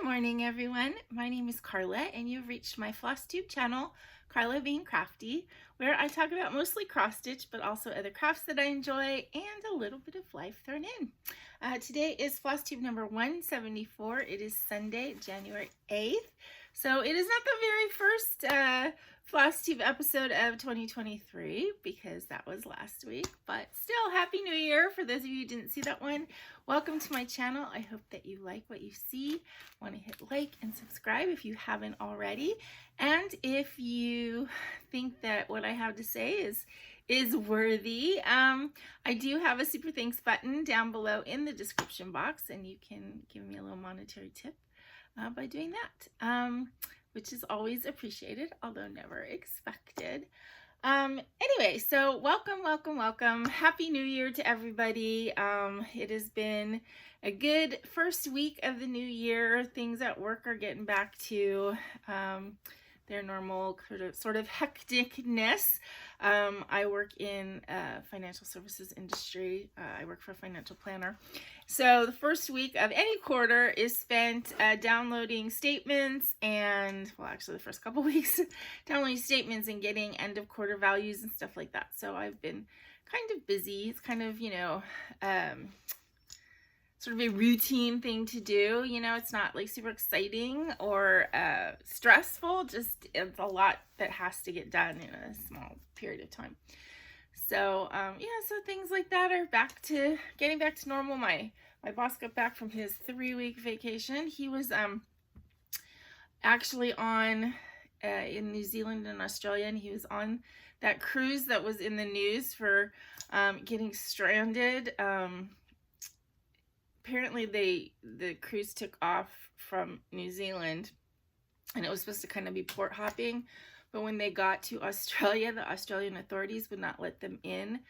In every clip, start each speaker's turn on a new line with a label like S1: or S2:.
S1: Good morning, everyone. My name is Karla, and you've reached my FlossTube channel, KarlaBeingCrafty, where I talk about mostly cross stitch, but also other crafts that I enjoy and a little bit of life thrown in. Today is FlossTube number 174. It is Sunday, January 8th. So it is not the very first FlossTube episode of 2023 because that was last week, but still, Happy New Year for those of you who didn't see that one. Welcome to my channel. I hope that you like what you see. Want to hit like and subscribe if you haven't already. And if you think that what I have to say is worthy, I do have a super thanks button down below in the description box, and you can give me a little monetary tip by doing that, which is always appreciated, although never expected. Anyway, so welcome. Happy New Year to everybody. It has been a good first week of the new year. Things at work are getting back to their normal sort of hecticness. I work in financial services industry. I work for a financial planner. So the first week of any quarter is spent downloading statements and, well, actually the first couple weeks, downloading statements and getting end of quarter values and stuff like that. So I've been kind of busy. It's kind of, sort of a routine thing to do. It's not like super exciting or stressful, just it's a lot that has to get done in a small period of time. So so things like that are getting back to normal. My boss got back from his 3-week vacation. He was actually on in New Zealand and Australia, and he was on that cruise that was in the news for getting stranded. Apparently the cruise took off from New Zealand and it was supposed to kind of be port hopping, but when they got to Australia, the Australian authorities would not let them in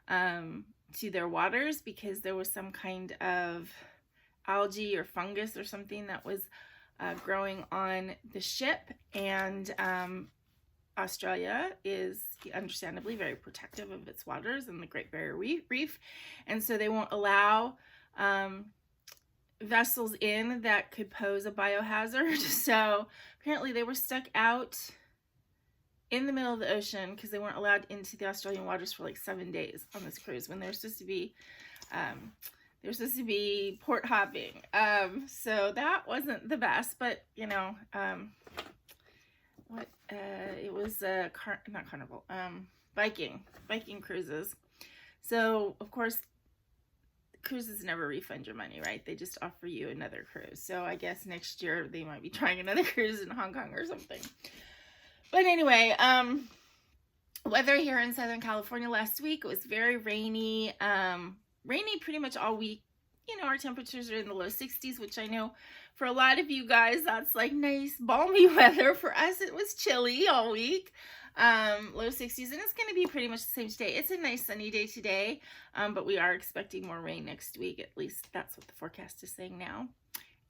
S1: to their waters because there was some kind of algae or fungus or something that was growing on the ship, and Australia is understandably very protective of its waters and the Great Barrier Reef, and so they won't allow vessels in that could pose a biohazard. So apparently they were stuck out in the middle of the ocean because they weren't allowed into the Australian waters for like 7 days on this cruise when they're supposed to be port hopping. So that wasn't the best, but it was not carnival, biking cruises. So of course cruises never refund your money, right? They just offer you another cruise. So I guess next year they might be trying another cruise in Hong Kong or something. But anyway, weather here in Southern California last week, it was very rainy. Rainy pretty much all week. Our temperatures are in the low 60s, which I know for a lot of you guys, that's like nice balmy weather. For us, it was chilly all week. Low 60s, and it's going to be pretty much the same today. It's a nice sunny day today, but we are expecting more rain next week. At least that's what the forecast is saying now.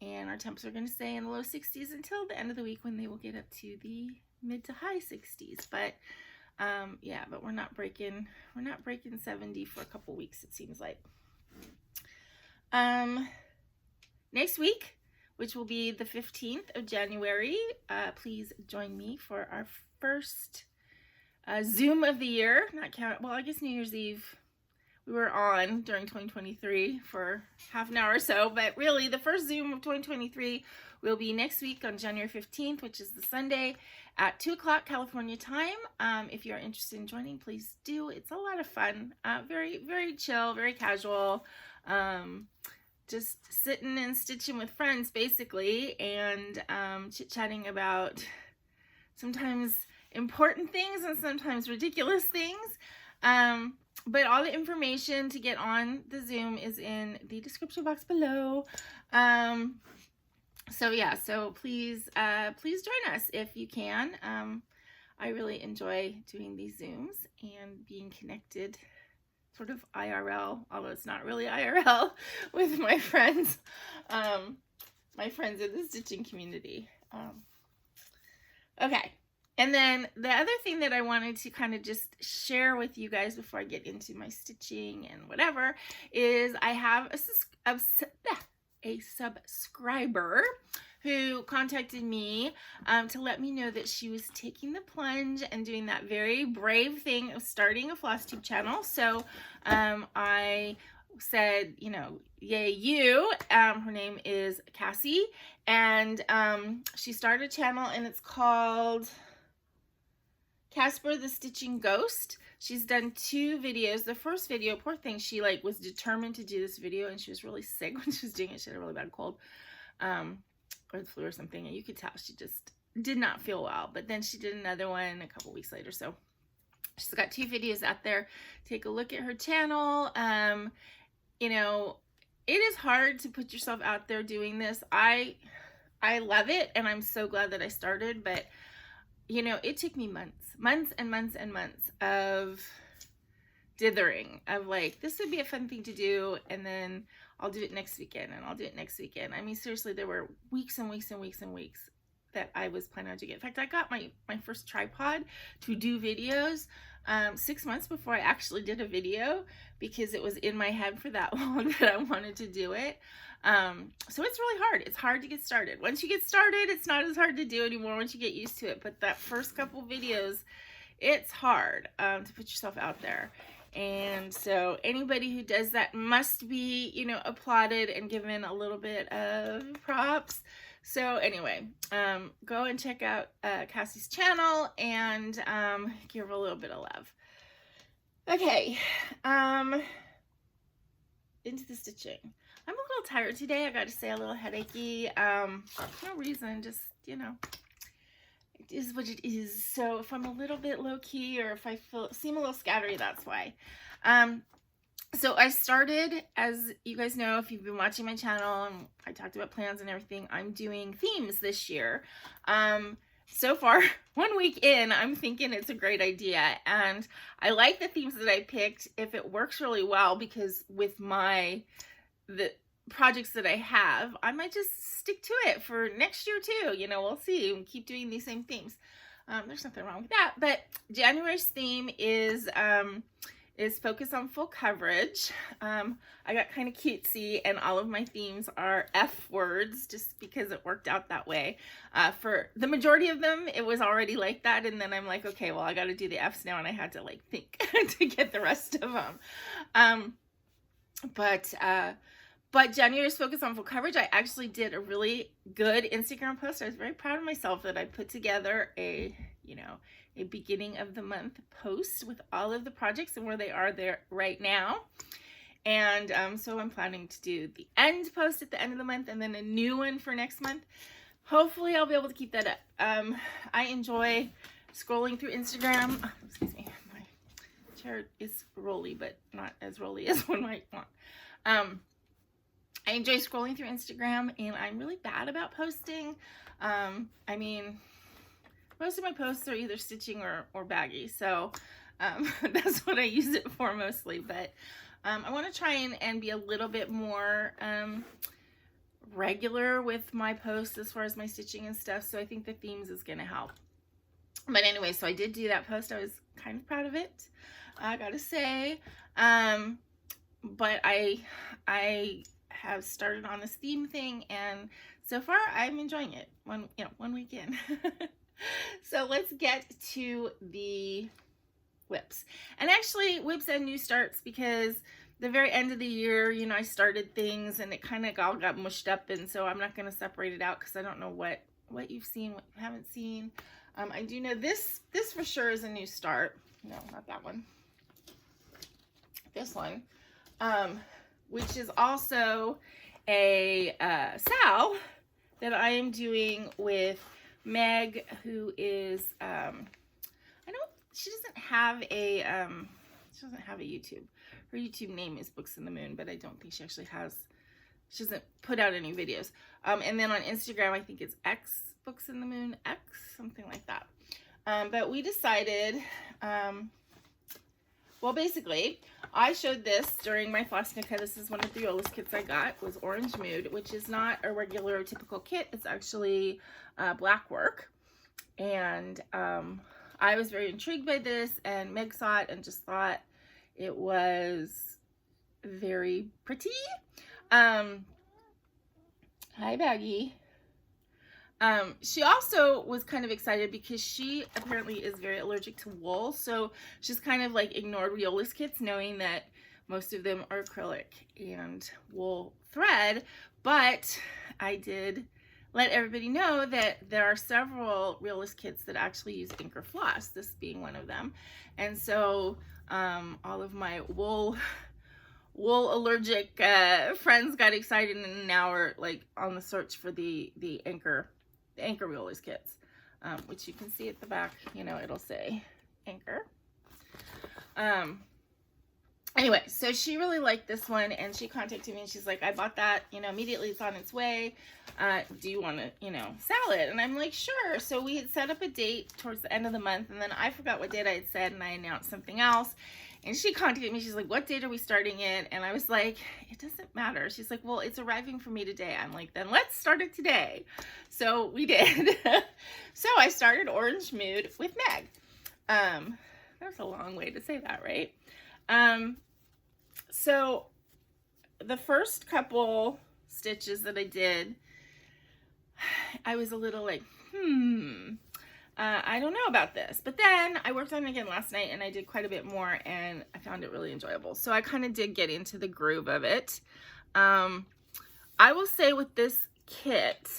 S1: And our temps are going to stay in the low 60s until the end of the week when they will get up to the mid to high 60s. But but we're not breaking 70 for a couple weeks, it seems like. Next week, which will be the 15th of January, please join me for our first Zoom of the year. I guess New Year's Eve we were on during 2023 for half an hour or so, but really the first Zoom of 2023 will be next week on January 15th, which is the Sunday at 2 o'clock California time. If you're interested in joining, please do. It's a lot of fun, very, very chill, very casual, just sitting and stitching with friends basically, and chit-chatting about sometimes important things and sometimes ridiculous things. But all the information to get on the Zoom is in the description box below. So please join us if you can. I really enjoy doing these Zooms and being connected sort of IRL, although it's not really IRL, with my friends, in the stitching community. Okay. And then the other thing that I wanted to kind of just share with you guys before I get into my stitching and whatever is I have a subscriber who contacted me to let me know that she was taking the plunge and doing that very brave thing of starting a FlossTube channel. So I said, you know, yay you. Her name is Cassie, and she started a channel, and it's called Casper the Stitching Ghost. She's done 2 videos. The first video, poor thing, she like was determined to do this video, and she was really sick when she was doing it. She had a really bad cold or the flu or something, and you could tell she just did not feel well. But then she did another one a couple weeks later. So she's got 2 videos out there. Take a look at her channel. You know, it is hard to put yourself out there doing this. I love it, and I'm so glad that I started, but you know, it took me months and months of dithering, of like, this would be a fun thing to do, and then I'll do it next weekend, and I'll do it next weekend. I mean, seriously, there were weeks and weeks and weeks and weeks that I was planning on doing it. In fact, I got my first tripod to do videos 6 months before I actually did a video, because it was in my head for that long that I wanted to do it. So it's really hard. It's hard to get started. Once you get started, it's not as hard to do anymore once you get used to it. But that first couple videos, it's hard to put yourself out there. And so anybody who does that must be, you know, applauded and given a little bit of props. So anyway, go and check out Cassie's channel and give her a little bit of love. Okay, into the stitching. I'm a little tired today, I got to say, a little headachy. No reason, just, you know, it is what it is. So if I'm a little bit low-key, or if I seem a little scattery, that's why. So I started, as you guys know, if you've been watching my channel, and I talked about plans and everything, I'm doing themes this year. So far, 1 week in, I'm thinking it's a great idea, and I like the themes that I picked if it works really well, because with the projects that I have, I might just stick to it for next year too. You know, we'll see, and keep doing these same themes. There's nothing wrong with that. But January's theme is focus on full coverage. I got kind of cutesy, and all of my themes are F words just because it worked out that way. For the majority of them, it was already like that, and then I'm like, okay, well, I got to do the Fs now, and I had to like think to get the rest of them. But January's focus on full coverage, I actually did a really good Instagram post. I was very proud of myself that I put together a beginning of the month post with all of the projects and where they are there right now. And so I'm planning to do the end post at the end of the month, and then a new one for next month. Hopefully I'll be able to keep that up. I enjoy scrolling through Instagram. Oh, excuse me, my chair is rolly, but not as rolly as one might want. I enjoy scrolling through Instagram, and I'm really bad about posting. I mean, most of my posts are either stitching or baggy, so that's what I use it for mostly. But I want to try and be a little bit more regular with my posts as far as my stitching and stuff, so I think the themes is going to help. But anyway, so I did do that post. I was kind of proud of it, I gotta say. But I have started on this theme thing, and so far I'm enjoying it. One week in. So let's get to the whips. And actually, whips and new starts, because the very end of the year, you know, I started things and it kind of all got mushed up, and so I'm not going to separate it out because I don't know what you've seen, what you haven't seen. I do know this for sure is a new start. No, not that one. This one, which is also a SAL that I am doing with Meg, who is she doesn't have a YouTube. Her YouTube name is Books in the Moon, but I don't think she actually she doesn't put out any videos. And then on Instagram, I think it's X Books in the Moon, X, something like that. But we decided, well, basically, I showed this during my Flossnuka. This is one of the Riolis kits I got, was Orange Mood, which is not a regular typical kit. It's actually Blackwork. And I was very intrigued by this, and Meg saw it and just thought it was very pretty. Hi, Baggy. She also was kind of excited because she apparently is very allergic to wool, so she's kind of like ignored Riolis kits, knowing that most of them are acrylic and wool thread. But I did let everybody know that there are several Riolis kits that actually use ink or floss, this being one of them. And so all of my wool allergic friends got excited, and now are like on the search for the anchor Riolis kits, which you can see at the back, you know, it'll say anchor. Anyway, so she really liked this one, and she contacted me, and she's like, I bought that, you know, immediately, it's on its way. Do you want to, you know, sell it? And I'm like, sure. So we had set up a date towards the end of the month, and then I forgot what date I had said, and I announced something else. And she contacted me. She's like, what date are we starting it? And I was like, it doesn't matter. She's like, well, it's arriving for me today. I'm like, then let's start it today. So we did. So I started Orange Mood with Meg. That's a long way to say that, right? So the first couple stitches that I did, I was a little like, I don't know about this. But then I worked on it again last night, and I did quite a bit more, and I found it really enjoyable. So I kind of did get into the groove of it. I will say with this kit,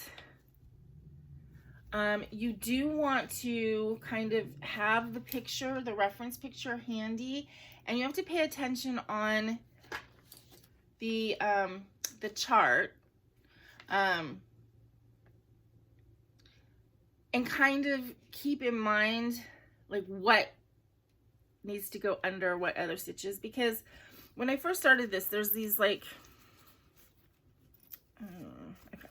S1: you do want to kind of have the picture, the reference picture handy, and you have to pay attention on the chart, and kind of keep in mind like what needs to go under what other stitches, because when I first started this, there's these like okay.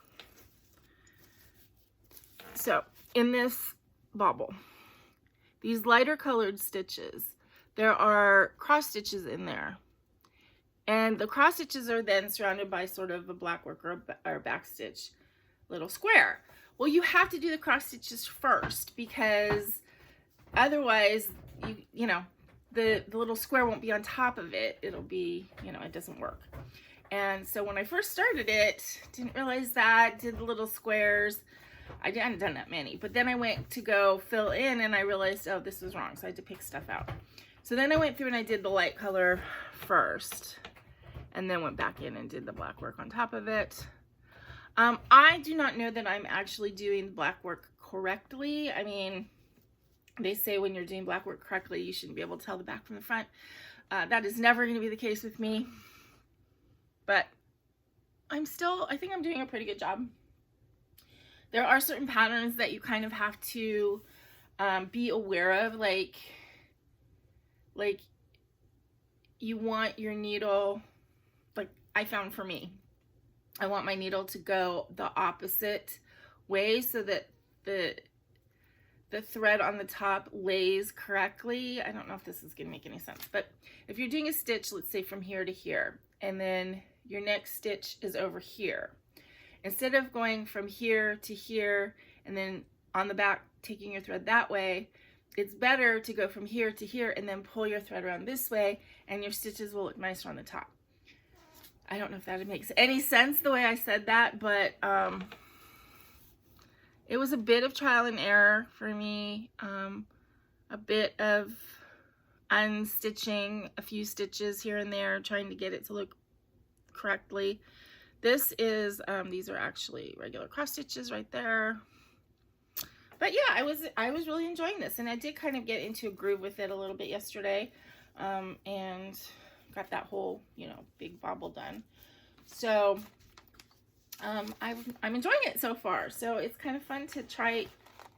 S1: So in this bauble, these lighter colored stitches, there are cross stitches in there, and the cross stitches are then surrounded by sort of a blackwork or back stitch little square. Well, you have to do the cross stitches first, because otherwise, you know, the little square won't be on top of it. It'll be, you know, it doesn't work. And so when I first started it, didn't realize that, did the little squares. I hadn't done that many, but then I went to go fill in, and I realized, oh, this was wrong. So I had to pick stuff out. So then I went through and I did the light color first, and then went back in and did the black work on top of it. I do not know that I'm actually doing black work correctly. I mean, they say when you're doing black work correctly, you shouldn't be able to tell the back from the front. That is never going to be the case with me. But I think I'm doing a pretty good job. There are certain patterns that you kind of have to be aware of, like you want your needle, like I found for me, I want my needle to go the opposite way so that the thread on the top lays correctly. I don't know if this is going to make any sense, but if you're doing a stitch, let's say from here to here, and then your next stitch is over here, instead of going from here to here and then on the back taking your thread that way, it's better to go from here to here and then pull your thread around this way, and your stitches will look nicer on the top. I don't know if that makes any sense the way I said that, but it was a bit of trial and error for me, a bit of unstitching a few stitches here and there, trying to get it to look correctly. This is, these are actually regular cross stitches right there. But yeah, I was really enjoying this, and I did kind of get into a groove with it a little bit yesterday, and got that whole, you know, big bauble done. So I'm enjoying it so far. So it's kind of fun to try.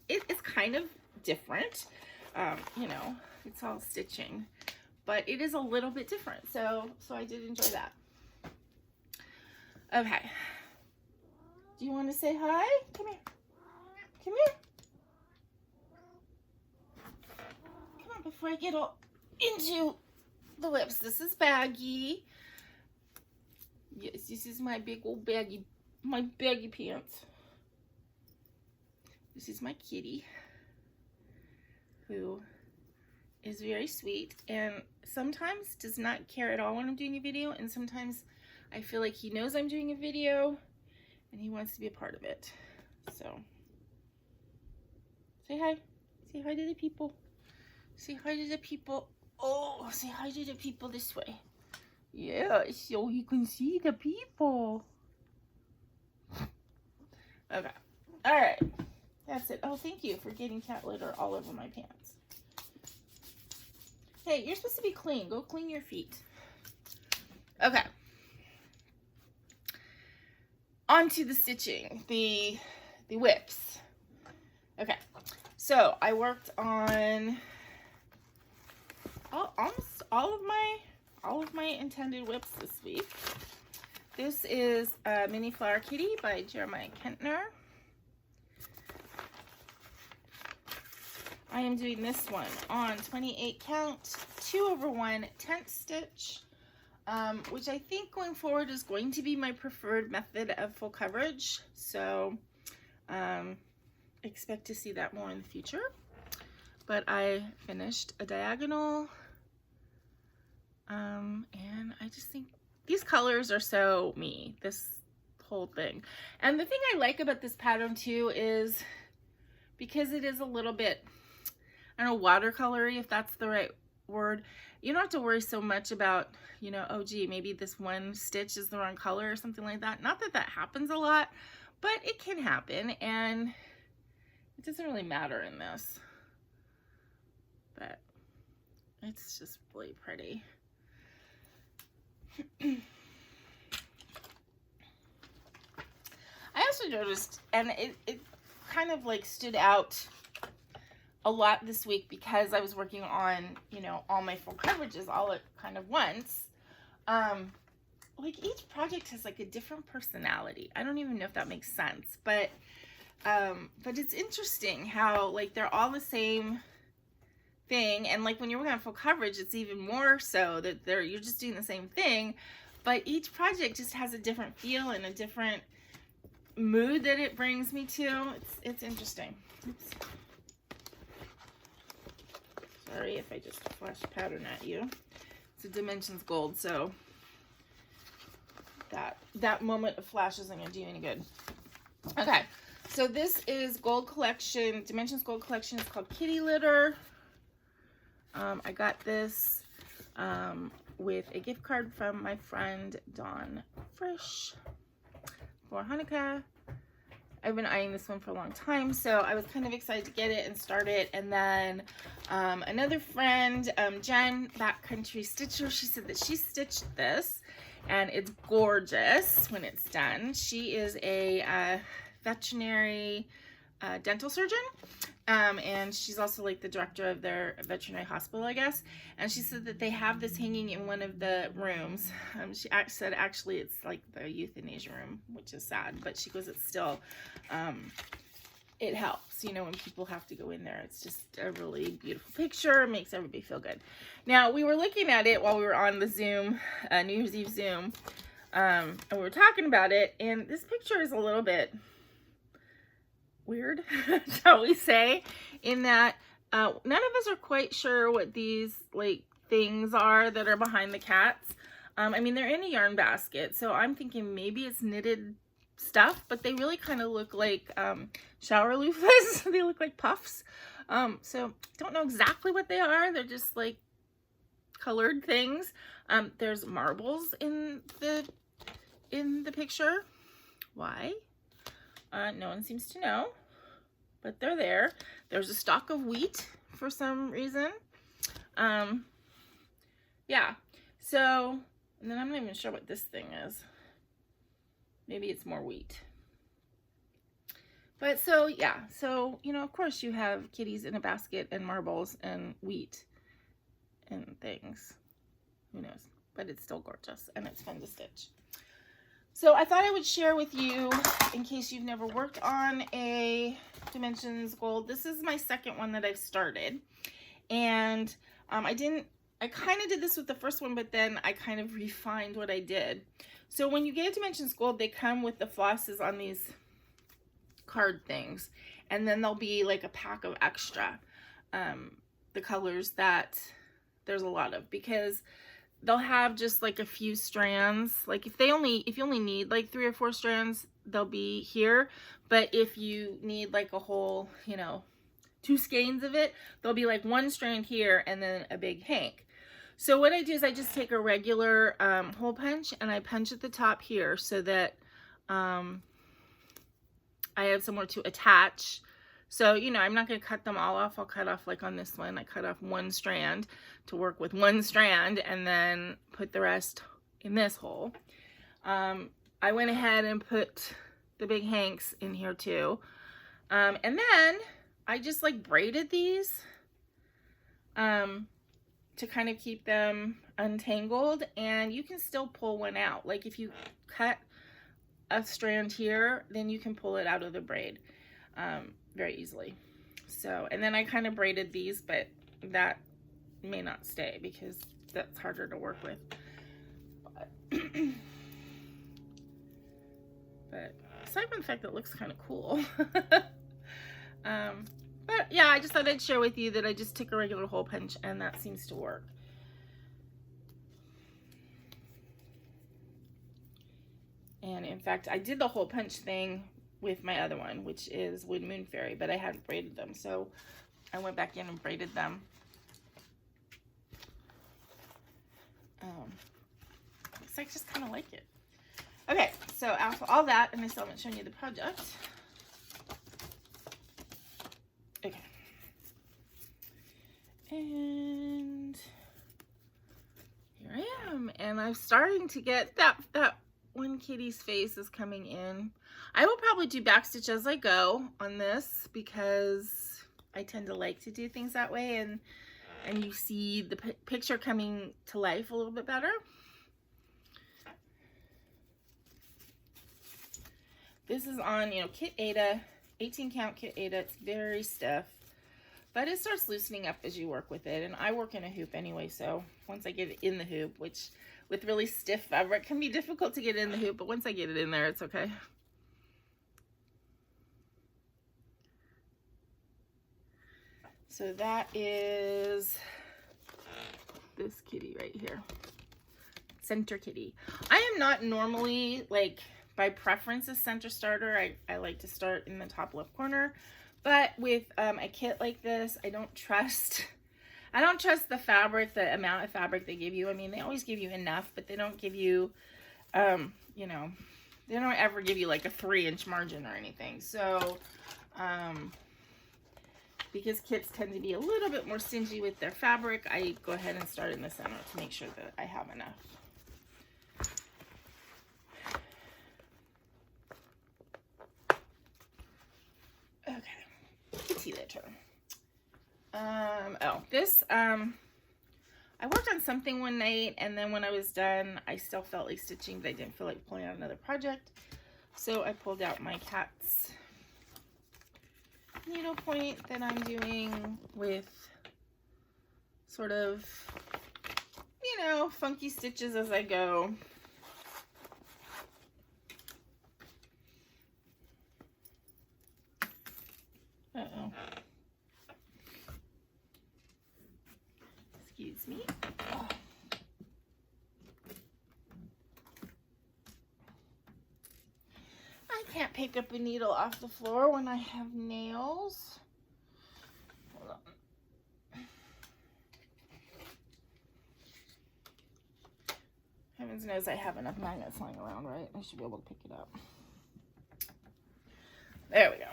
S1: It's kind of different, you know, it's all stitching, but it is a little bit different. So I did enjoy that. Okay, do you want to say hi? Come here. Come here. Come on, before I get all into the lips. This is Baggy. Yes, this is my big old baggy pants. This is my kitty, who is very sweet and sometimes does not care at all when I'm doing a video, and sometimes I feel like he knows I'm doing a video and he wants to be a part of it. So Say hi. Say hi to the people. Say hi to the people. Oh, say hi to the people this way. Yeah, so you can see the people. Okay. All right. That's it. Oh, thank you for getting cat litter all over my pants. Hey, you're supposed to be clean. Go clean your feet. Okay. On to the stitching, the whips. Okay. So I worked on almost all of my intended whips this week. This is a Mini Flower Kitty by Jeremiah Kentner. I am doing this one on 28 count, 2/1 tent stitch, which I think going forward is going to be my preferred method of full coverage. So expect to see that more in the future. But I finished a diagonal, and I just think these colors are so me, this whole thing. And the thing I like about this pattern too is because it is a little bit, I don't know, watercolory, if that's the right word. You don't have to worry so much about, you know, oh gee, maybe this one stitch is the wrong color or something like that. Not that that happens a lot, but it can happen, and it doesn't really matter in this. But it's just really pretty. I also noticed, and it kind of like stood out a lot this week because I was working on, you know, all my full coverages all at kind of once. Like each project has like a different personality. I don't even know if that makes sense, but it's interesting how like they're all the same thing, and like when you're working on full coverage, it's even more so that you're just doing the same thing, but each project just has a different feel and a different mood that it brings me to. It's interesting. Oops. Sorry if I just flash pattern at you. It's a Dimensions Gold, so that moment of flash isn't gonna do any good. Okay, so this is Gold Collection, Dimensions Gold Collection. It's called Kitty Litter. I got this with a gift card from my friend Dawn Frisch for Hanukkah. I've been eyeing this one for a long time, so I was kind of excited to get it and start it. And then another friend, Jen, Backcountry Stitcher, she said that she stitched this, and it's gorgeous when it's done. She is a veterinary dental surgeon, and she's also like the director of their veterinary hospital, I guess. And she said that they have this hanging in one of the rooms. She said actually it's like the euthanasia room, which is sad, but she goes, it's still, it helps, you know, when people have to go in there. It's just a really beautiful picture. It makes everybody feel good. Now, we were looking at it while we were on the Zoom, New Year's Eve Zoom, and we were talking about it, and this picture is a little bit weird, shall we say, in that none of us are quite sure what these like things are that are behind the cats. I mean, they're in a yarn basket, so I'm thinking maybe it's knitted stuff, but they really kind of look like shower loofahs. They look like puffs. So don't know exactly what they are. They're just like colored things. There's marbles in the picture. Why? No one seems to know, but they're there. There's a stalk of wheat for some reason. Yeah, so, and then I'm not even sure what this thing is. Maybe it's more wheat. But so, yeah, so, you know, of course you have kitties in a basket and marbles and wheat and things. Who knows? But it's still gorgeous and it's fun to stitch. So I thought I would share with you, in case you've never worked on a Dimensions Gold. This is my second one that I've started. And I kind of did this with the first one, but then I kind of refined what I did. So when you get a Dimensions Gold, they come with the flosses on these card things. And then there'll be like a pack of extra, the colors that there's a lot of, because they'll have just like a few strands. Like if you only need like 3 or 4 strands, they'll be here. But if you need like a whole, you know, skeins of it, there'll be like one strand here and then a big hank. So what I do is I just take a regular hole punch and I punch at the top here so that I have somewhere to attach. So, you know, I'm not going to cut them all off. I'll cut off, like on this one, I cut off one strand to work with one strand and then put the rest in this hole. I went ahead and put the big hanks in here too. And then I just like braided these to kind of keep them untangled, and you can still pull one out. Like if you cut a strand here, then you can pull it out of the braid very easily. So, and then I kind of braided these, but that may not stay because that's harder to work with. But aside from the fact that it looks kind of cool. But yeah, I just thought I'd share with you that I just took a regular hole punch and that seems to work. And in fact, I did the hole punch thing with my other one, which is Wood Moon Fairy, but I hadn't braided them. So I went back in and braided them. So I just kind of like it. Okay, so after all that, and I still haven't shown you the project. Okay. And here I am, and I'm starting to get that one kitty's face is coming in. I will probably do backstitch as I go on this because I tend to like to do things that way, and you see the picture coming to life a little bit better. This is on, you know, Kit Aida, 18 count Kit Aida. It's very stiff, but it starts loosening up as you work with it. And I work in a hoop anyway, so once I get it in the hoop, which with really stiff fabric can be difficult to get in the hoop, but once I get it in there, it's okay. So that is this kitty right here, Center Kitty. I am not normally, like, by preference a center starter. I like to start in the top left corner, but with a kit like this, I don't trust the fabric, the amount of fabric they give you. I mean, they always give you enough, but they don't give you, you know, they don't ever give you like a 3-inch margin or anything. So, because kits tend to be a little bit more stingy with their fabric, I go ahead and start in the center to make sure that I have enough. Okay, kitty litter. I worked on something one night, and then when I was done, I still felt like stitching, but I didn't feel like pulling out another project. So I pulled out my cat's needlepoint that I'm doing with sort of, you know, funky stitches as I go. Uh-oh. Excuse me. Oh. I can't pick up a needle off the floor when I have nails. Hold on. Heavens knows I have enough magnets lying around, right? I should be able to pick it up. There we go.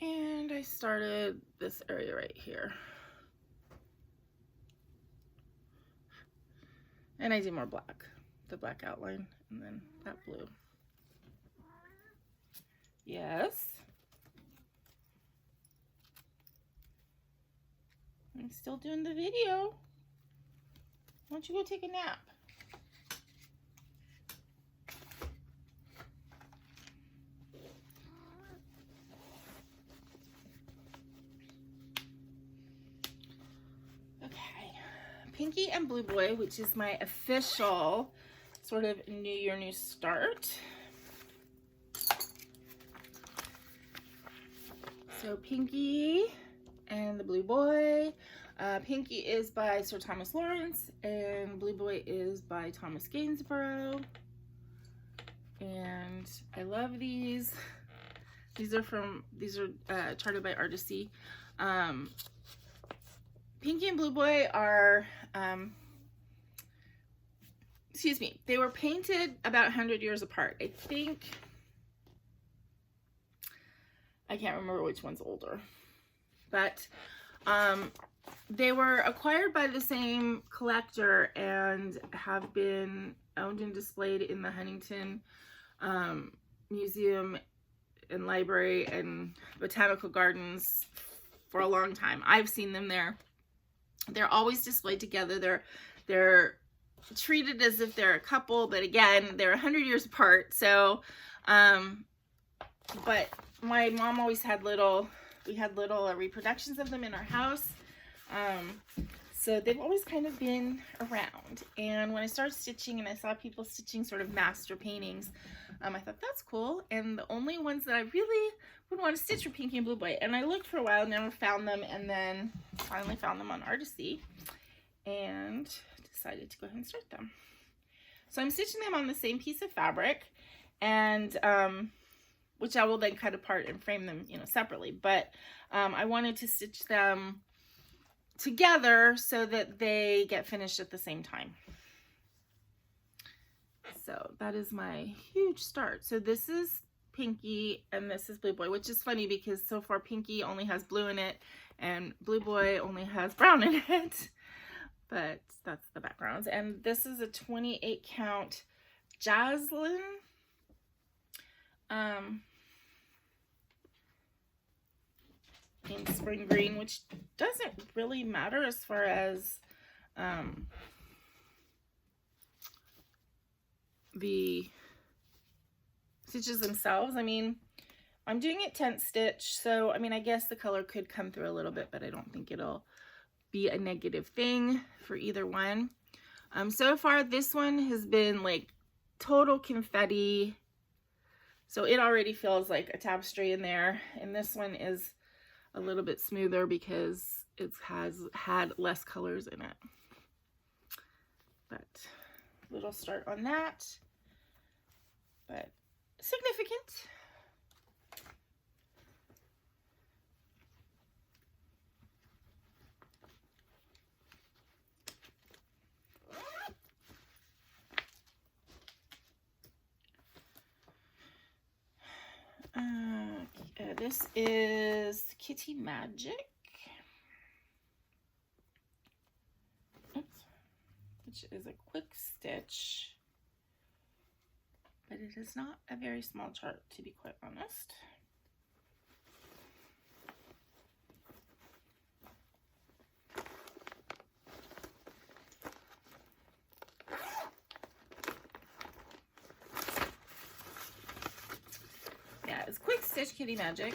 S1: And I started this area right here. And I do more black, the black outline, and then that blue. Yes. I'm still doing the video. Why don't you go take a nap? Pinkie and Blue Boy, which is my official sort of New Year, New Start. So Pinkie and the Blue Boy. Pinkie is by Sir Thomas Lawrence, and Blue Boy is by Thomas Gainsborough. And I love these. These are charted by Artecy. Pinkie and Blue Boy are, excuse me, they were painted about 100 years apart. I think, I can't remember which one's older, but they were acquired by the same collector and have been owned and displayed in the Huntington Museum and Library and Botanical Gardens for a long time. I've seen them there. They're always displayed together. They're treated as if they're a couple, but again, they're 100 years apart. So, but my mom always had we had little reproductions of them in our house. So they've always kind of been around. And when I started stitching and I saw people stitching sort of master paintings, I thought that's cool. And the only ones that I really would want to stitch were Pinkie and Blue Boy. And I looked for a while, never found them, and then finally found them on Artecy and decided to go ahead and start them. So I'm stitching them on the same piece of fabric, and which I will then cut apart and frame them, you know, separately. But I wanted to stitch them together so that they get finished at the same time. So that is my huge start. So this is Pinkie and this is Blue Boy, which is funny because so far Pinkie only has blue in it and Blue Boy only has brown in it. But that's the backgrounds. And this is a 28 count Jazlyn. In spring green, which doesn't really matter as far as the stitches themselves. I mean, I'm doing it 10th stitch, so I mean, I guess the color could come through a little bit, but I don't think it'll be a negative thing for either one. So far this one has been like total confetti, so it already feels like a tapestry in there, and this one is a little bit smoother because it has had less colors in it. But little start on that, but significant. This is Kitty Magic, which is a quick stitch, but it is not a very small chart, to be quite honest. Yeah, it's quick stitch Kitty Magic,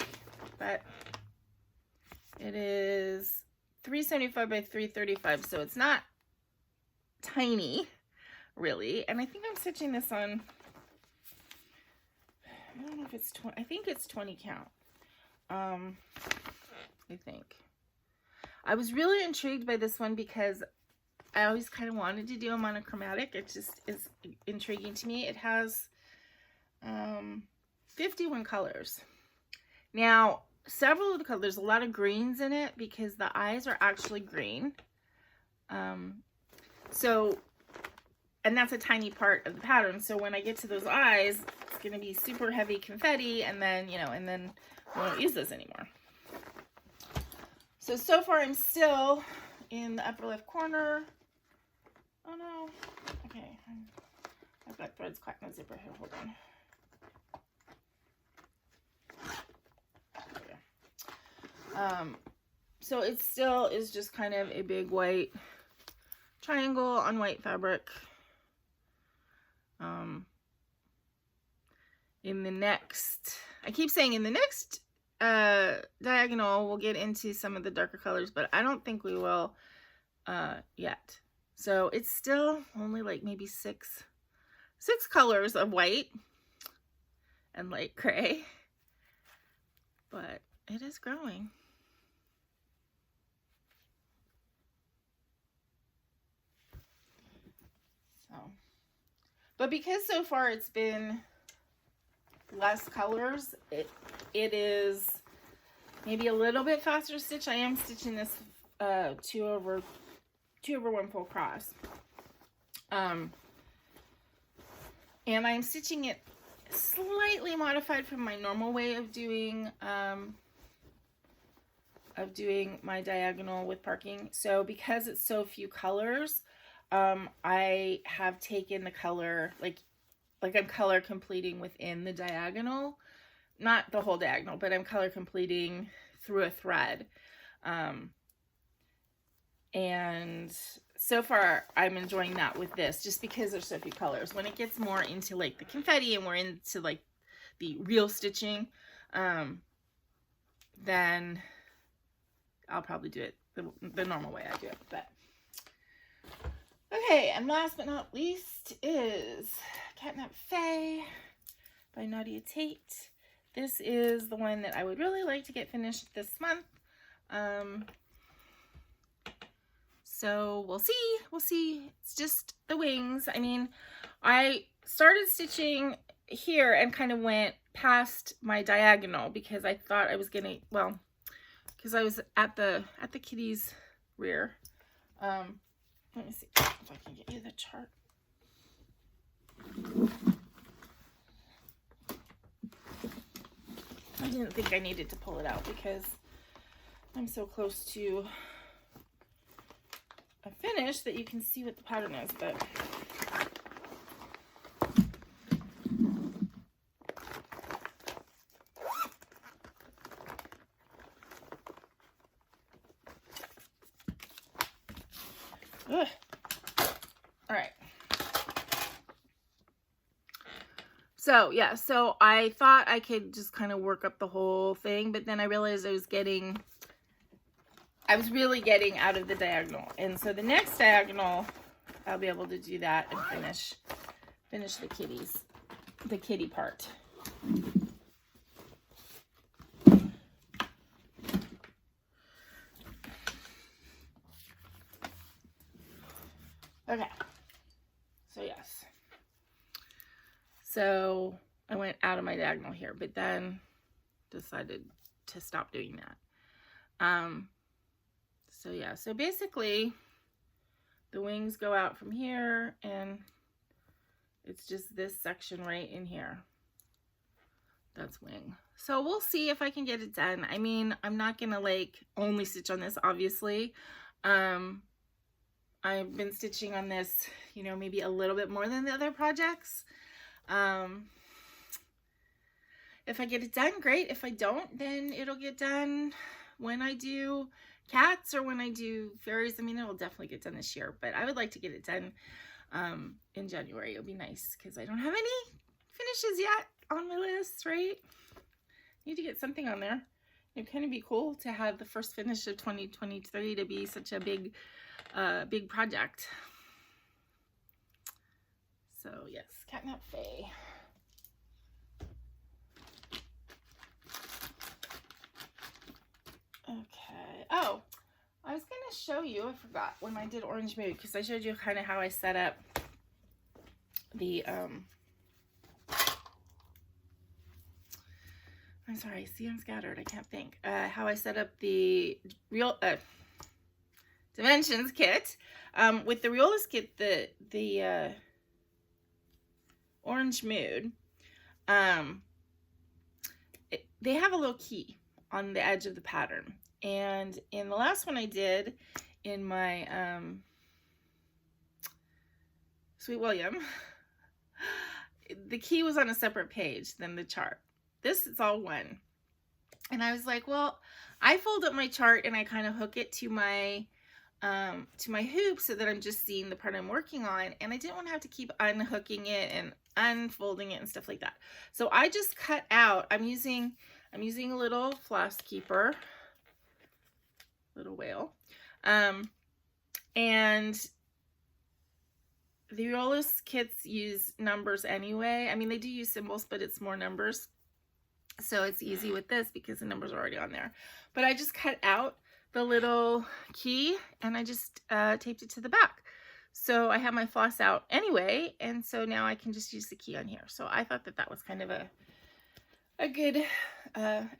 S1: but it is 375 by 335, so it's not tiny, really. And I think I'm stitching this on, I don't know if it's 20, I think it's 20 count. I think. I was really intrigued by this one because I always kind of wanted to do a monochromatic. It just is intriguing to me. It has 51 colors. Now, several of the colors, there's a lot of greens in it because the eyes are actually green. So, and that's a tiny part of the pattern. So when I get to those eyes, it's going to be super heavy confetti, and then, you know, and then we won't use those anymore. So far I'm still in the upper left corner. Oh no. Okay. I've got threads caught in the zipper here. Hold on. So it still is just kind of a big white triangle on white fabric. In the next, I keep saying in the next diagonal, we'll get into some of the darker colors, but I don't think we will yet. So it's still only like maybe six colors of white and light gray, but it is growing. But because so far it's been less colors, it is maybe a little bit faster stitch. I am stitching this 2 over 1 full cross. And I'm stitching it slightly modified from my normal way of doing my diagonal with parking. So because it's so few colors, I have taken the color, like I'm color completing within the diagonal, not the whole diagonal, but I'm color completing through a thread. And so far I'm enjoying that with this, just because there's so few colors. When it gets more into like the confetti and we're into like the real stitching, then I'll probably do it the normal way I do it. But okay, and last but not least is Catnap Fae by Nadia Tate. This is the one that I would really like to get finished this month. So we'll see. It's just the wings. I mean, I started stitching here and kind of went past my diagonal because I thought I was gonna, well, because I was at the kitty's rear. Let me see if I can get you the chart. I didn't think I needed to pull it out because I'm so close to a finish that you can see what the pattern is, but ugh. All right. So yeah, so I thought I could just kind of work up the whole thing, but then I realized I was really getting out of the diagonal. And so the next diagonal, I'll be able to do that and finish the kitty part. Okay, so yes. So I went out of my diagonal here, but then decided to stop doing that. So yeah, so basically the wings go out from here and it's just this section right in here. That's wing. So we'll see if I can get it done. I mean, I'm not gonna like only stitch on this, obviously. I've been stitching on this, you know, maybe a little bit more than the other projects. If I get it done, great. If I don't, then it'll get done when I do cats or when I do fairies. I mean, it will definitely get done this year, but I would like to get it done in January. It'll be nice because I don't have any finishes yet on my list, right? Need to get something on there. It'd kind of be cool to have the first finish of 2023 to be such a big project. So yes, Catnap Fae. Okay. Oh, I was going to show you, I forgot, when I did Orange Mood, because I showed you kind of how I set up the, I'm sorry, see, I'm scattered, I can't think, how I set up the real, Dimensions kit. With the Riolis kit, the Orange Mood, they have a little key on the edge of the pattern. And in the last one I did in my Sweet William, the key was on a separate page than the chart. This is all one. And I was like, well, I fold up my chart and I kind of hook it to my hoop so that I'm just seeing the part I'm working on, and I didn't want to have to keep unhooking it and unfolding it and stuff like that. So I just cut out, I'm using a little floss keeper, little whale, and the Riolis kits use numbers anyway. I mean, they do use symbols, but it's more numbers, so it's easy with this because the numbers are already on there. But I just cut out the little key and I just taped it to the back. So I have my floss out anyway, and so now I can just use the key on here. So I thought that that was kind of a good,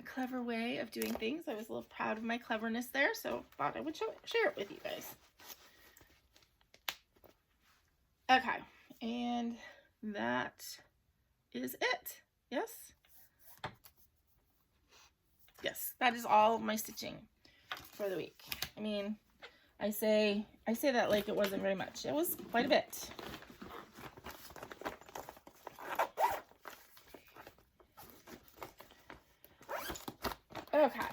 S1: clever way of doing things. I was a little proud of my cleverness there, so thought I would share it with you guys. Okay, and that is it. Yes? Yes, that is all my stitching for the week. I mean, I say that like it wasn't very much. It was quite a bit. Okay,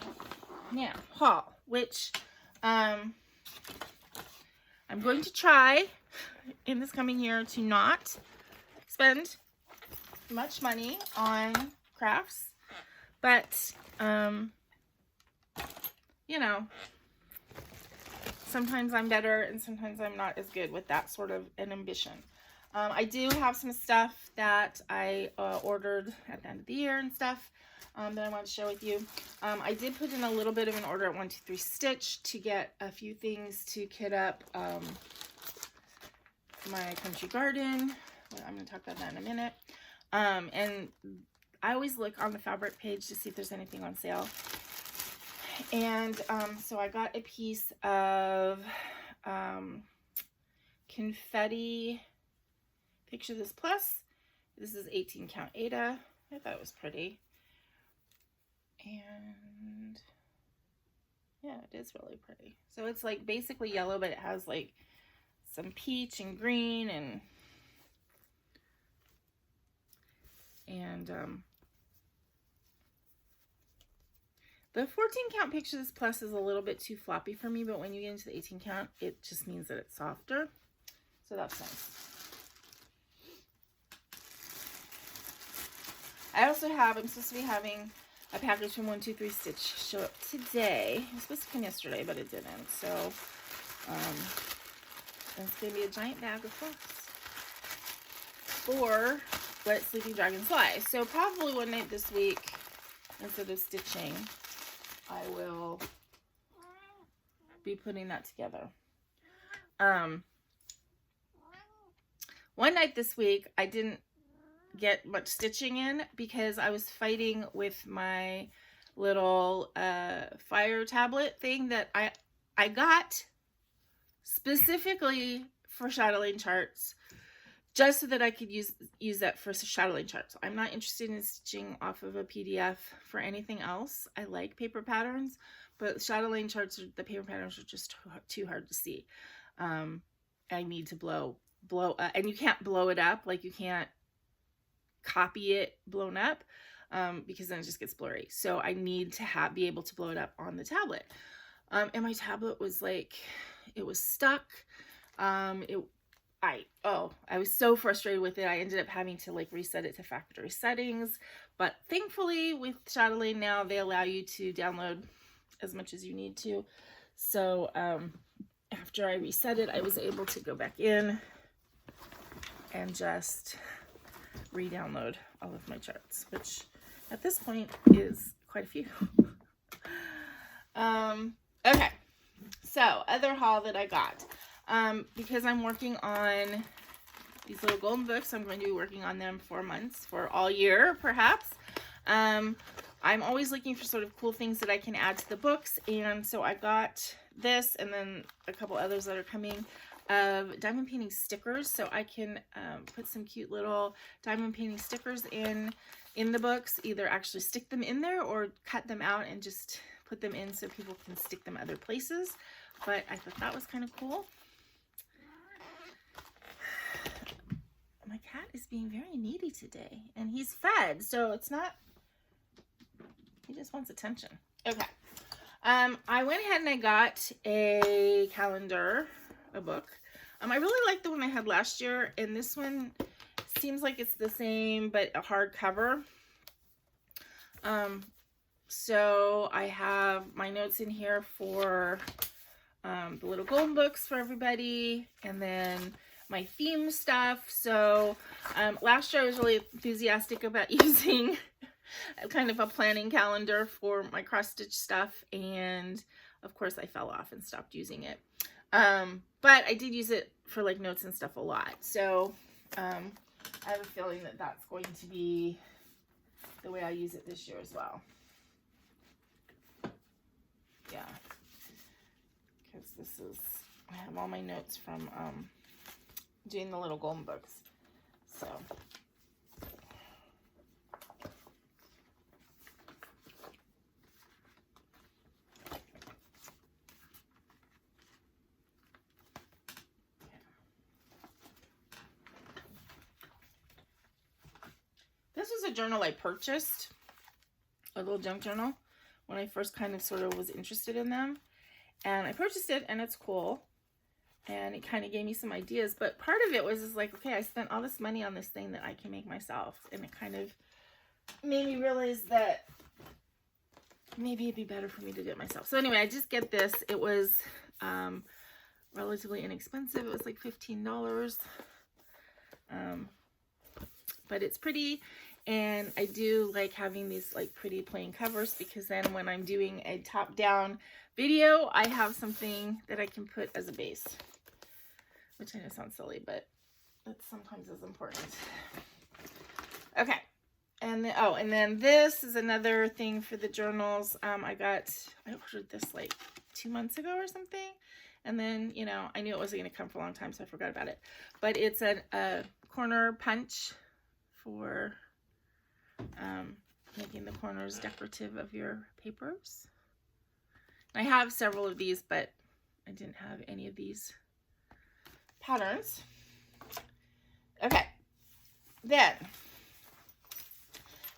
S1: now haul, which I'm going to try in this coming year to not spend much money on crafts, but you know, sometimes I'm better and sometimes I'm not as good with that sort of an ambition. I do have some stuff that I ordered at the end of the year and stuff that I want to share with you. I did put in a little bit of an order at 123 Stitch to get a few things to kit up my country garden. Well, I'm going to talk about that in a minute. And I always look on the fabric page to see if there's anything on sale. And so I got a piece of confetti. Picture this plus. This is 18 count Aida. I thought it was pretty. And yeah, it is really pretty. So it's like basically yellow, but it has like some peach and green and the 14 count picture this plus is a little bit too floppy for me, but when you get into the 18 count, it just means that it's softer. So that's nice. I also have, I'm supposed to be having a package from 123 Stitch show up today. It was supposed to come yesterday, but it didn't. So it's going to be a giant bag of floss for Let Sleeping Dragons Fly. So probably one night this week, instead of stitching, I will be putting that together. One night this week, I didn't get much stitching in because I was fighting with my little fire tablet thing that I got specifically for Chatelaine charts, just so that I could use that for Chatelaine charts. I'm not interested in stitching off of a PDF for anything else. I like paper patterns, but Chatelaine charts, the paper patterns are just too hard to see. I need to blow and you can't blow it up, like you can't copy it blown up, because then it just gets blurry. So I need to be able to blow it up on the tablet. And my tablet was like, it was stuck. I was so frustrated with it. I ended up having to like reset it to factory settings, but thankfully with Chatelaine now, they allow you to download as much as you need to. So after I reset it, I was able to go back in and just re-download all of my charts, which at this point is quite a few. Okay, so other haul that I got. Because I'm working on these little golden books, I'm going to be working on them for months, for all year, perhaps. I'm always looking for sort of cool things that I can add to the books, and so I got this, and then a couple others that are coming, of diamond painting stickers, so I can put some cute little diamond painting stickers in the books, either actually stick them in there or cut them out and just put them in so people can stick them other places. But I thought that was kind of cool. My cat is being very needy today, and he's fed, so it's not, he just wants attention. Okay. I went ahead and I got a calendar, a book. I really like the one I had last year, and this one seems like it's the same, but a hardcover. So I have my notes in here for the little golden books for everybody, and then my theme stuff. So last year I was really enthusiastic about using kind of a planning calendar for my cross stitch stuff, and of course I fell off and stopped using it. But I did use it for like notes and stuff a lot. So I have a feeling that that's going to be the way I use it this year as well. Yeah, because this is, I have all my notes from doing the little golden books. So this was a journal I purchased, a little junk journal, when I first kind of sort of was interested in them. And I purchased it, and it's cool. And it kind of gave me some ideas. But part of it was just like, okay, I spent all this money on this thing that I can make myself. And it kind of made me realize that maybe it'd be better for me to do it myself. So anyway, I just get this. It was relatively inexpensive. It was like $15. But it's pretty. And I do like having these like pretty plain covers, because then when I'm doing a top-down video, I have something that I can put as a base, which I know sounds silly, but it sometimes is important. Okay, and then, oh, and then this is another thing for the journals. I ordered this like 2 months ago or something, and then, you know, I knew it wasn't going to come for a long time, so I forgot about it. But it's a corner punch for making the corners decorative of your papers. I have several of these, but I didn't have any of these patterns. Okay, then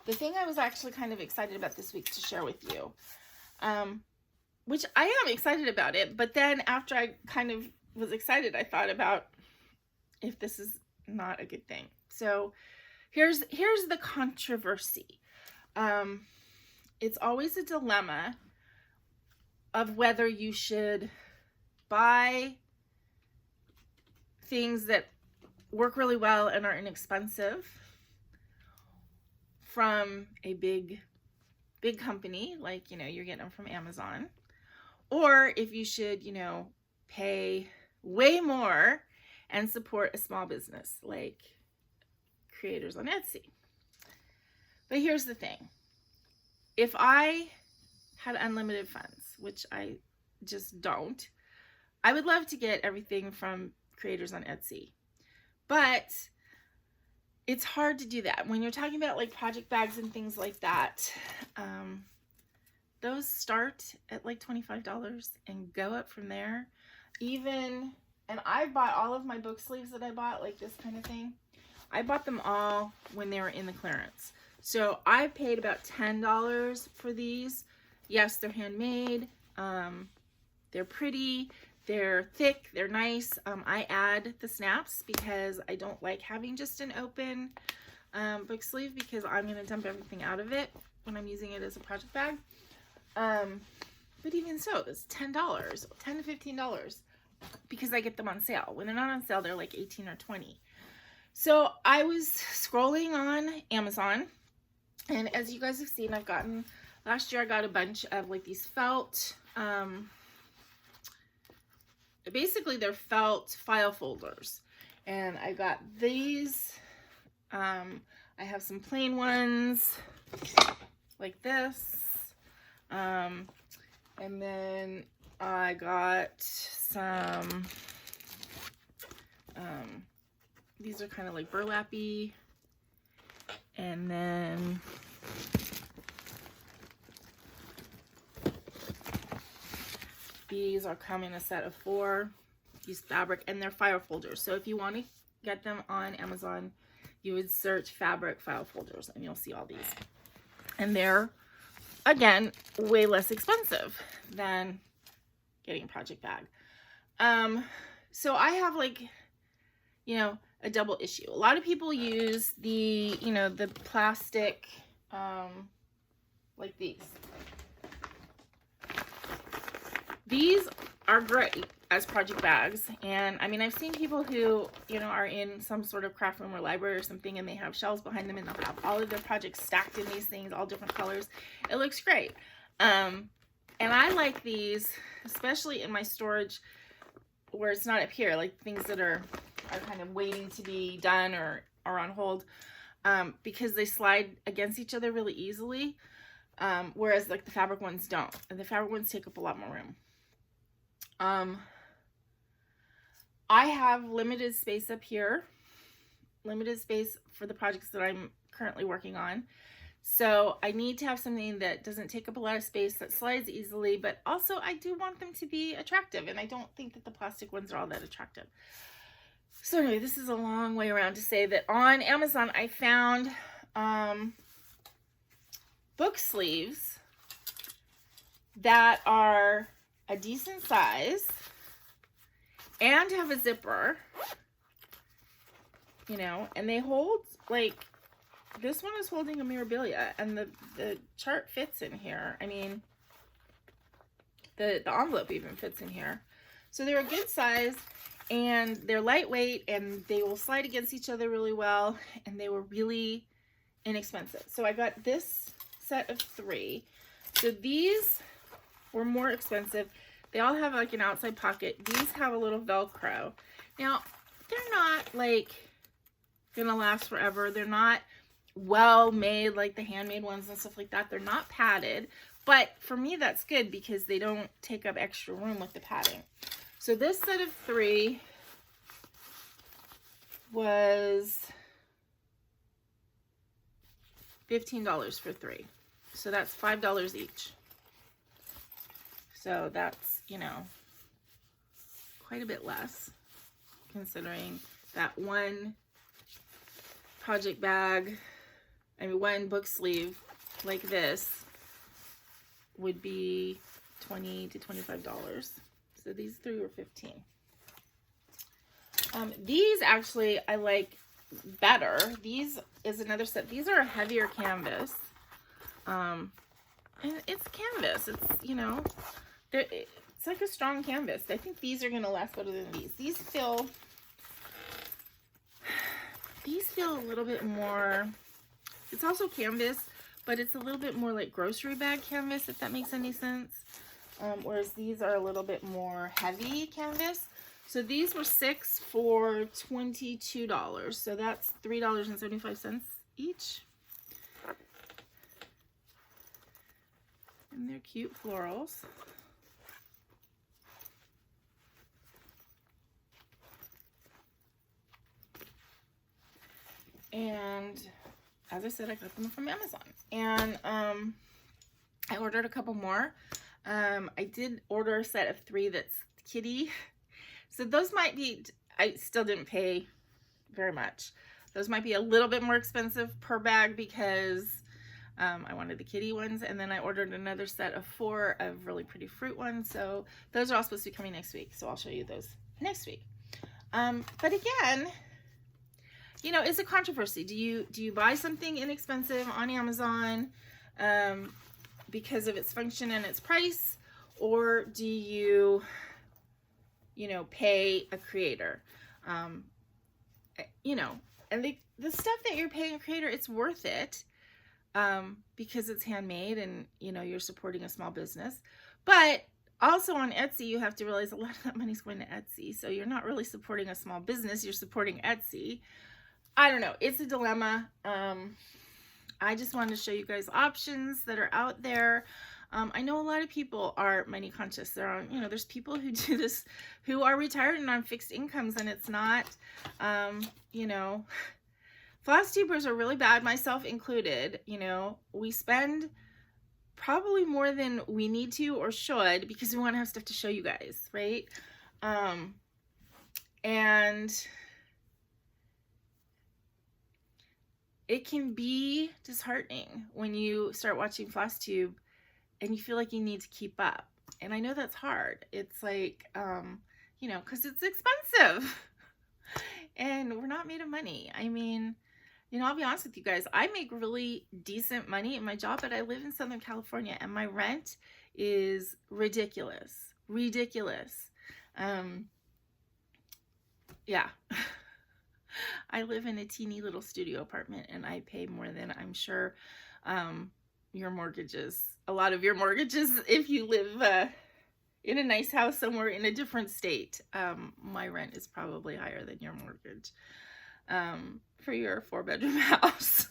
S1: the thing I was actually kind of excited about this week to share with you, which I am excited about it, but then after I kind of was excited, I thought about if this is not a good thing. So here's the controversy. It's always a dilemma of whether you should buy things that work really well and are inexpensive from a big company, like, you know, you're getting them from Amazon, or if you should, you know, pay way more and support a small business like creators on Etsy. But here's the thing. If I had unlimited funds, which I just don't, I would love to get everything from creators on Etsy. But it's hard to do that. When you're talking about like project bags and things like that, those start at like $25 and go up from there. And I bought all of my book sleeves that I bought, like this kind of thing. I bought them all when they were in the clearance. So I paid about $10 for these. Yes, they're handmade. They're pretty. They're thick. They're nice. I add the snaps because I don't like having just an open book sleeve, because I'm going to dump everything out of it when I'm using it as a project bag. But even so, it's $10, $10 to $15, because I get them on sale. When they're not on sale, they're like 18 or 20. So I was scrolling on Amazon, and as you guys have seen, last year I got a bunch of like these felt, basically they're felt file folders, and I got these. I have some plain ones like this, and then I got some, these are kind of like burlappy, and then these are come in a set of 4, these fabric, and they're file folders. So if you want to get them on Amazon, you would search fabric file folders and you'll see all these. And they're, again, way less expensive than getting a project bag. So I have like, you know, a double issue. A lot of people use the, you know, the plastic, like these. These are great as project bags, and I mean, I've seen people who, you know, are in some sort of craft room or library or something, and they have shelves behind them, and they'll have all of their projects stacked in these things, all different colors. It looks great. And I like these, especially in my storage where it's not up here, like things that are kind of waiting to be done or are on hold, because they slide against each other really easily, whereas like the fabric ones don't, and the fabric ones take up a lot more room. I have limited space up here, limited space for the projects that I'm currently working on. So I need to have something that doesn't take up a lot of space, that slides easily, but also I do want them to be attractive, and I don't think that the plastic ones are all that attractive. So anyway, this is a long way around to say that on Amazon I found book sleeves that are a decent size and have a zipper, you know, and they hold, like, this one is holding a memorabilia, and the chart fits in here. I mean, the envelope even fits in here. So they're a good size, and they're lightweight, and they will slide against each other really well, and they were really inexpensive. So I got this set of 3. So these were more expensive. They all have like an outside pocket. These have a little Velcro. Now, they're not like gonna last forever. They're not well made like the handmade ones and stuff like that. They're not padded, but for me that's good because they don't take up extra room with the padding. So this set of 3 was $15 for 3. So that's $5 each. So that's, you know, quite a bit less considering that one project bag, I mean one book sleeve like this would be $20 to $25. So these 3 were $15. These actually I like better. These is another set. These are a heavier canvas. And it's canvas. It's, you know, it's like a strong canvas. I think these are going to last better than these. These feel a little bit more, it's also canvas, but it's a little bit more like grocery bag canvas, if that makes any sense. Whereas these are a little bit more heavy canvas. So these were 6 for $22. So that's $3.75 each. And they're cute florals. And as I said, I got them from Amazon. And I ordered a couple more. I did order a set of 3 that's kitty. So those might be, I still didn't pay very much. Those might be a little bit more expensive per bag because I wanted the kitty ones. And then I ordered another set of 4 of really pretty fruit ones. So those are all supposed to be coming next week. So I'll show you those next week. But again, you know, it's a controversy. Do you buy something inexpensive on Amazon because of its function and its price, or do you know, pay a creator? You know, and the stuff that you're paying a creator, it's worth it because it's handmade and, you know, you're supporting a small business. But also on Etsy, you have to realize a lot of that money's going to Etsy. So you're not really supporting a small business, you're supporting Etsy. I don't know. It's a dilemma. I just wanted to show you guys options that are out there. I know a lot of people are money conscious. There are, you know, there's people who do this who are retired and on fixed incomes, and it's not, you know, FlossTubers are really bad, myself included. You know, we spend probably more than we need to or should because we want to have stuff to show you guys, right? And it can be disheartening when you start watching FlossTube and you feel like you need to keep up. And I know that's hard. It's like, you know, because it's expensive and we're not made of money. I mean, you know, I'll be honest with you guys. I make really decent money in my job, but I live in Southern California and my rent is ridiculous. Ridiculous. Yeah. I live in a teeny little studio apartment and I pay more than I'm sure your mortgages, a lot of your mortgages, if you live in a nice house somewhere in a different state. My rent is probably higher than your mortgage for your 4-bedroom house.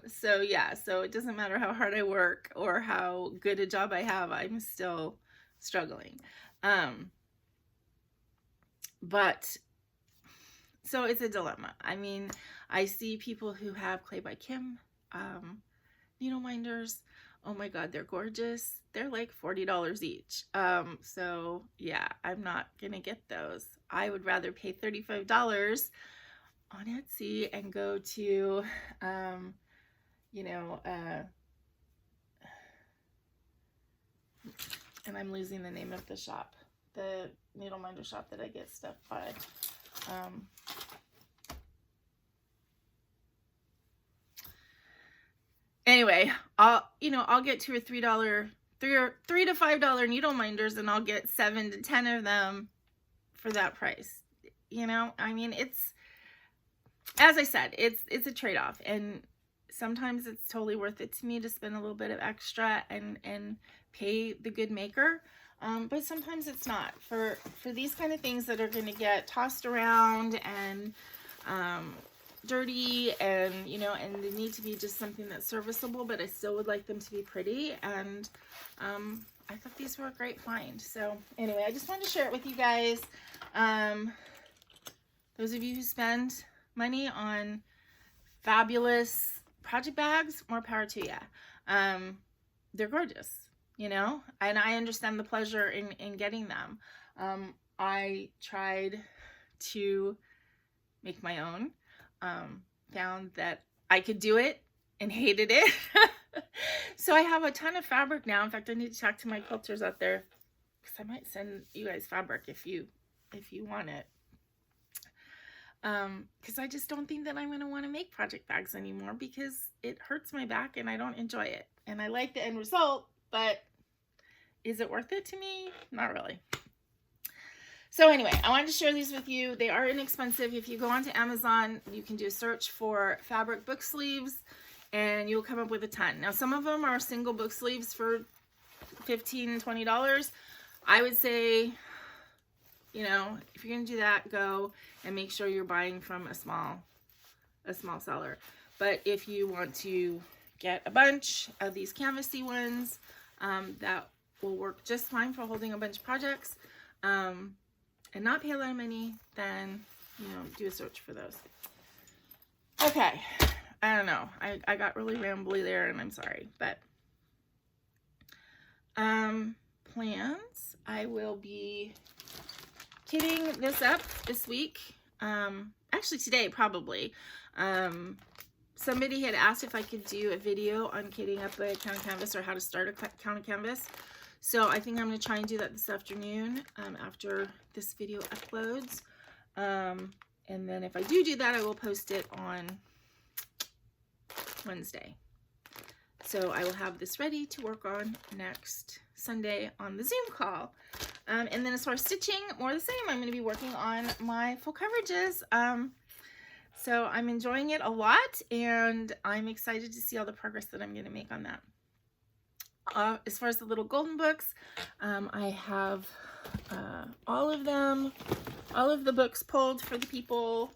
S1: So yeah, so it doesn't matter how hard I work or how good a job I have, I'm still struggling. But so it's a dilemma. I mean, I see people who have Clay by Kim needle minders. Oh my God, they're gorgeous. They're like $40 each. So yeah, I'm not gonna get those. I would rather pay $35 on Etsy and go to, you know, and I'm losing the name of the shop, the needle minder shop that I get stuff by. Anyway, I'll get $2 or $3, $3 to $5 needle minders, and I'll get 7 to 10 of them for that price. You know, I mean, it's, as I said, it's a trade-off, and sometimes it's totally worth it to me to spend a little bit of extra and pay the good maker. But sometimes it's not. For these kind of things that are going to get tossed around and dirty, and you know, and they need to be just something that's serviceable, but I still would like them to be pretty. And I thought these were a great find. So anyway, I just wanted to share it with you guys. Those of you who spend money on fabulous project bags, more power to you. They're gorgeous, you know, and I understand the pleasure in getting them. I tried to make my own, found that I could do it and hated it. So I have a ton of fabric now. In fact, I need to talk to my quilters out there, because I might send you guys fabric if you want it. Because I just don't think that I'm going to want to make project bags anymore, because it hurts my back and I don't enjoy it. And I like the end result, but is it worth it to me? Not really. So anyway, I wanted to share these with you. They are inexpensive. If you go onto Amazon, you can do a search for fabric book sleeves and you'll come up with a ton. Now, some of them are single book sleeves for $15, $20. I would say, you know, if you're going to do that, go and make sure you're buying from a small seller. But if you want to get a bunch of these canvasy ones, that will work just fine for holding a bunch of projects, and not pay a lot of money, then, you know, do a search for those. Okay, I don't know. I got really rambly there, and I'm sorry, but plans. I will be kitting this up this week. Actually today, probably. Somebody had asked if I could do a video on kitting up a counter canvas, or how to start a counter canvas. So I think I'm going to try and do that this afternoon, after this video uploads. And then if I do that, I will post it on Wednesday. So I will have this ready to work on next Sunday on the Zoom call. And then as far as stitching, more the same. I'm going to be working on my full coverages. So I'm enjoying it a lot, and I'm excited to see all the progress that I'm going to make on that. As far as the little golden books, I have all of them, all of the books pulled for the people,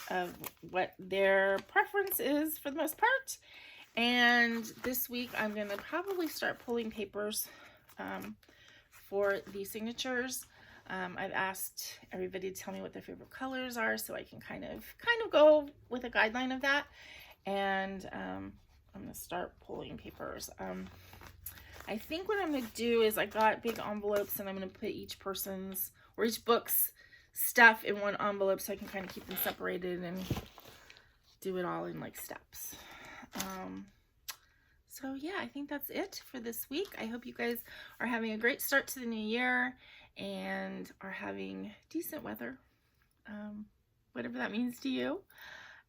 S1: of what their preference is for the most part. And this week I'm going to probably start pulling papers for the signatures. I've asked everybody to tell me what their favorite colors are, so I can kind of go with a guideline of that. And I'm going to start pulling papers. I think what I'm going to do is, I got big envelopes, and I'm going to put each person's, or each book's stuff in one envelope, so I can kind of keep them separated and do it all in like steps. So yeah, I think that's it for this week. I hope you guys are having a great start to the new year and are having decent weather, whatever that means to you.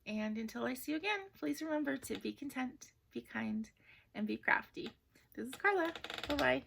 S1: And until I see you again, please remember to be content, be kind, and be crafty. This is Karla. Bye-bye.